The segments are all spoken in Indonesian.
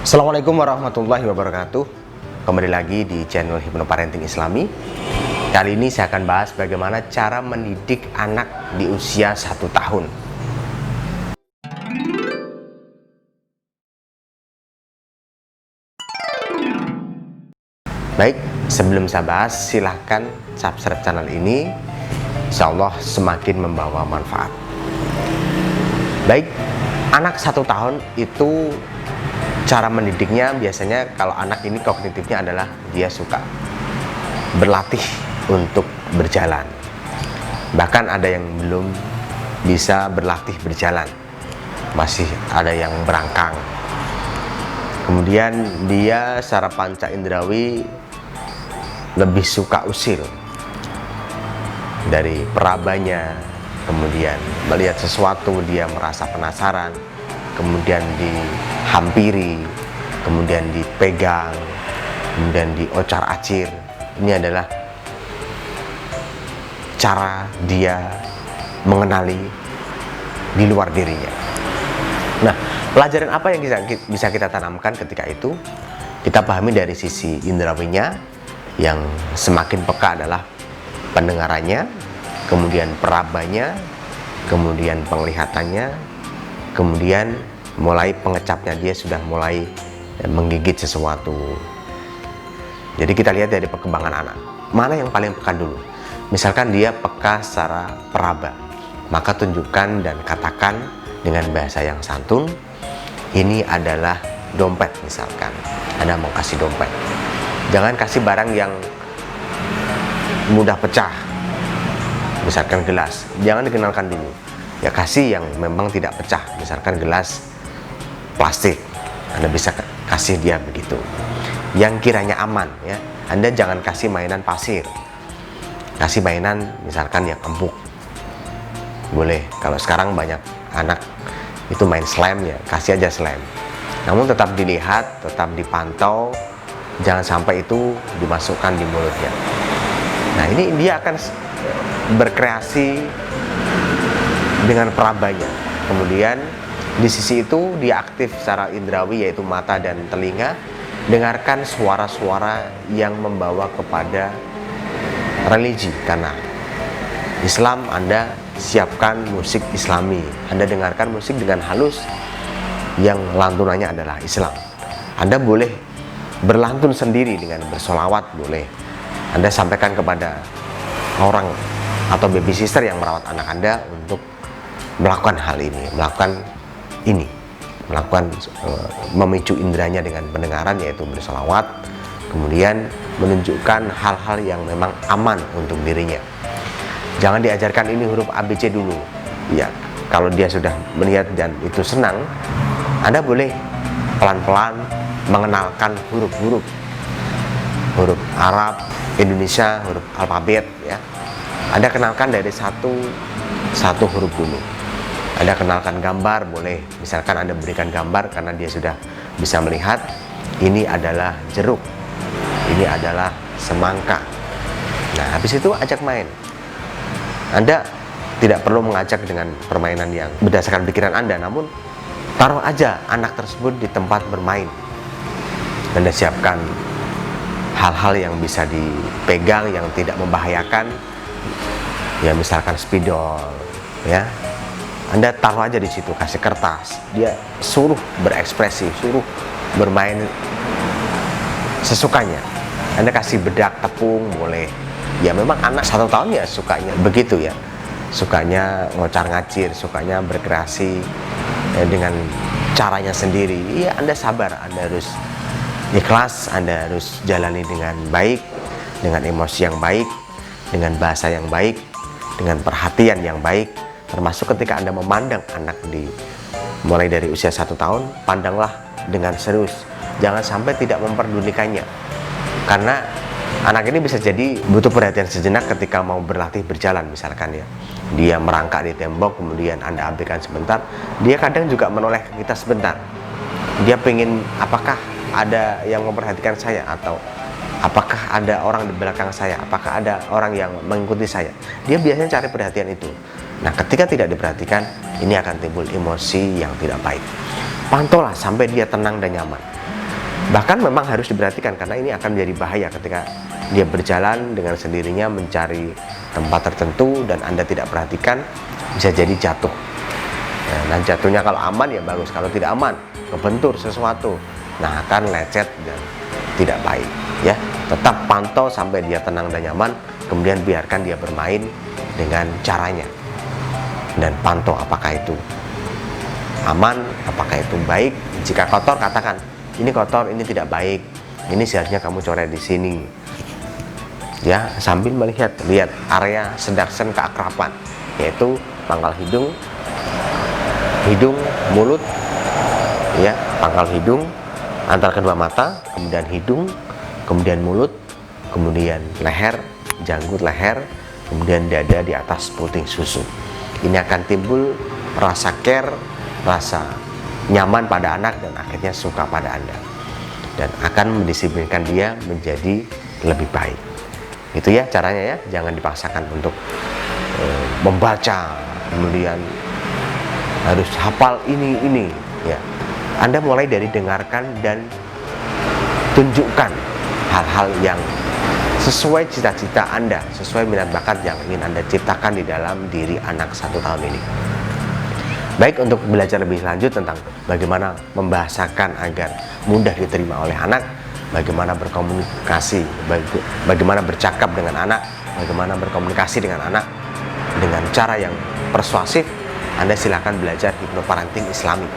Assalamualaikum warahmatullahi wabarakatuh. Kembali lagi di channel Hypnoparenting Islami. Kali ini saya akan bahas bagaimana cara mendidik anak di usia 1 tahun. Baik, sebelum saya bahas, silahkan subscribe channel ini. Insya Allah semakin membawa manfaat. Baik, anak 1 tahun itu cara mendidiknya biasanya kalau anak ini kognitifnya adalah dia suka berlatih untuk berjalan. Bahkan ada yang belum bisa berlatih berjalan, masih ada yang berangkang. Kemudian dia secara panca indrawi lebih suka usil dari perabanya. Kemudian melihat sesuatu dia merasa penasaran, kemudian dihampiri, kemudian dipegang, kemudian diocar-acir. Ini adalah cara dia mengenali di luar dirinya. Nah, pelajaran apa yang bisa kita tanamkan ketika itu? Kita pahami dari sisi indrawinya, yang semakin peka adalah pendengarannya, kemudian perabanya, kemudian penglihatannya, kemudian mulai pengecapnya, dia sudah mulai menggigit sesuatu. Jadi kita lihat dari perkembangan anak, mana yang paling peka dulu. Misalkan dia peka secara peraba, maka tunjukkan dan katakan dengan bahasa yang santun, ini adalah dompet misalkan. Anda mau kasih dompet, jangan kasih barang yang mudah pecah, misalkan gelas, jangan dikenalkan dulu. Ya kasih yang memang tidak pecah, misalkan gelas plastik, Anda bisa kasih dia begitu. Yang kiranya aman, ya, Anda jangan kasih mainan pasir, kasih mainan misalkan yang empuk, boleh. Kalau sekarang banyak anak itu main slam, ya kasih aja slam. Namun tetap dilihat, tetap dipantau, jangan sampai itu dimasukkan di mulutnya. Nah, ini dia akan berkreasi dengan perabanya. Kemudian di sisi itu dia aktif secara indrawi, yaitu mata dan telinga, dengarkan suara-suara yang membawa kepada religi. Karena Islam, Anda siapkan musik Islami, Anda dengarkan musik dengan halus yang lantunannya adalah Islam. Anda boleh berlantun sendiri dengan bersolawat, boleh. Anda sampaikan kepada orang atau baby sister yang merawat anak Anda untuk melakukan hal ini, melakukan memicu indranya dengan pendengaran, yaitu bersolawat, kemudian menunjukkan hal-hal yang memang aman untuk dirinya. Jangan diajarkan ini huruf ABC dulu. Ya, kalau dia sudah melihat dan itu senang, Anda boleh pelan-pelan mengenalkan huruf Arab, Indonesia, huruf alfabet, ya. Anda kenalkan dari satu huruf dulu. Anda kenalkan gambar, boleh. Misalkan Anda berikan gambar karena dia sudah bisa melihat, ini adalah jeruk, ini adalah semangka. Nah, habis itu ajak main. Anda tidak perlu mengajak dengan permainan yang berdasarkan pikiran Anda, namun taruh aja anak tersebut di tempat bermain. Anda siapkan hal-hal yang bisa dipegang, yang tidak membahayakan, ya misalkan spidol, ya. Anda taruh aja di situ, kasih kertas, dia suruh berekspresi, suruh bermain sesukanya. Anda kasih bedak, tepung, boleh. Ya memang anak 1 tahun ya sukanya begitu, ya, sukanya ngocar-ngacir, sukanya berkreasi dengan caranya sendiri. Ya Anda sabar, Anda harus ikhlas, Anda harus jalani dengan baik, dengan emosi yang baik, dengan bahasa yang baik, dengan perhatian yang baik. Termasuk ketika Anda memandang anak mulai dari usia 1 tahun, pandanglah dengan serius. Jangan sampai tidak memperdulikannya. Karena anak ini bisa jadi butuh perhatian sejenak ketika mau berlatih berjalan misalkan, ya. Dia merangkak di tembok, kemudian Anda abaikan sebentar. Dia kadang juga menoleh ke kita sebentar. Dia pengen, apakah ada yang memperhatikan saya, atau apakah ada orang di belakang saya, apakah ada orang yang mengikuti saya. Dia biasanya cari perhatian itu. Nah, ketika tidak diperhatikan, ini akan timbul emosi yang tidak baik. Pantaulah sampai dia tenang dan nyaman. Bahkan memang harus diperhatikan karena ini akan menjadi bahaya ketika dia berjalan dengan sendirinya mencari tempat tertentu dan Anda tidak perhatikan, bisa jadi jatuh. Nah, jatuhnya kalau aman ya bagus, kalau tidak aman, kebentur sesuatu, nah akan lecet dan tidak baik ya. Tetap pantau sampai dia tenang dan nyaman, kemudian biarkan dia bermain dengan caranya. Dan pantau apakah itu aman, apakah itu baik. Jika kotor, katakan ini kotor, ini tidak baik, ini seharusnya kamu coret di sini ya, sambil lihat area sedaksен keakraban, yaitu pangkal hidung, mulut ya, pangkal hidung antara kedua mata, kemudian hidung, kemudian mulut, kemudian leher, janggut leher, kemudian dada di atas puting susu. Ini akan timbul rasa care, rasa nyaman pada anak dan akhirnya suka pada Anda, dan akan mendisiplinkan dia menjadi lebih baik. Itu ya caranya ya, jangan dipaksakan untuk membaca kemudian harus hafal ini ya. Anda mulai dari dengarkan dan tunjukkan hal-hal yang sesuai cita-cita Anda, sesuai minat bakat yang ingin Anda ciptakan di dalam diri anak 1 tahun ini. Baik, untuk belajar lebih lanjut tentang bagaimana membahasakan agar mudah diterima oleh anak, bagaimana berkomunikasi, bagaimana bercakap dengan anak, bagaimana berkomunikasi dengan anak dengan cara yang persuasif, Anda silakan belajar hipnoparenting Islami.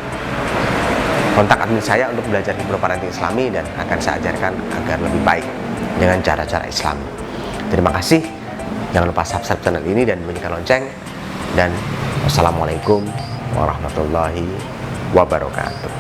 Kontak admin saya untuk belajar hipnoparenting Islami dan akan saya ajarkan agar lebih baik dengan cara-cara Islami. Terima kasih. Jangan lupa subscribe channel ini dan bunyikan lonceng. Dan wassalamualaikum warahmatullahi wabarakatuh.